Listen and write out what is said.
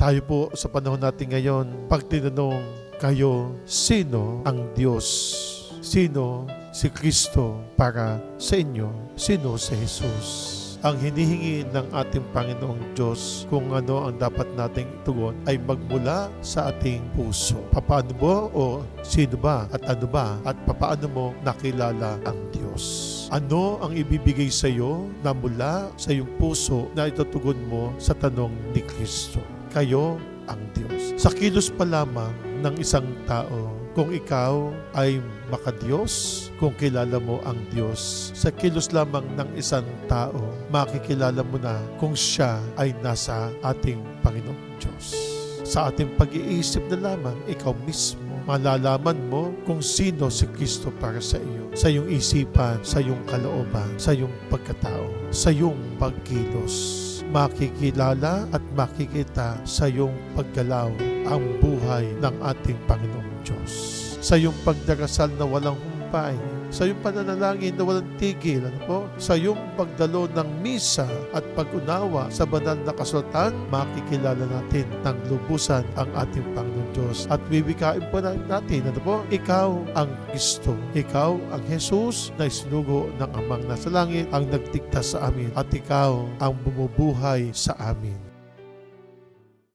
Tayo po sa panahon natin ngayon, pag tinanong kayo, sino ang Diyos? Sino si Kristo para sa inyo? Sino si Jesus? Ang hinihingi ng ating Panginoong Diyos kung ano ang dapat nating itugon ay magmula sa ating puso. Paano mo o sino ba at ano ba at paano mo nakilala ang Diyos? Ano ang ibibigay sa iyo na mula sa iyong puso na itutugon mo sa tanong ni Kristo? Kayo ang Diyos. Sa kilos pa lamang ng isang tao, kung ikaw ay makadiyos, kung kilala mo ang Diyos, sa kilos lamang ng isang tao, makikilala mo na kung siya ay nasa ating Panginoong Diyos. Sa ating pag-iisip na lamang, ikaw mismo, malalaman mo kung sino si Kristo para sa iyo. Sa iyong isipan, sa iyong kalooban, sa iyong pagkatao, sa iyong pagkilos. Makikilala at makikita sa iyong paggalaw ang buhay ng ating Panginoong Diyos. Sa iyong pagdarasal na walang humpay, sa iyong pananalangin na walang tigil, sa iyong pagdalo ng misa at pag-unawa sa banal na kasulatan, makikilala natin ng lubusan ang ating Panginoong Diyos. At bibigkain po natin, ikaw ang Kristo, ikaw ang Jesus na isinugo ng Amang nasa langit, ang nagtigtas sa amin, at ikaw ang bumubuhay sa amin.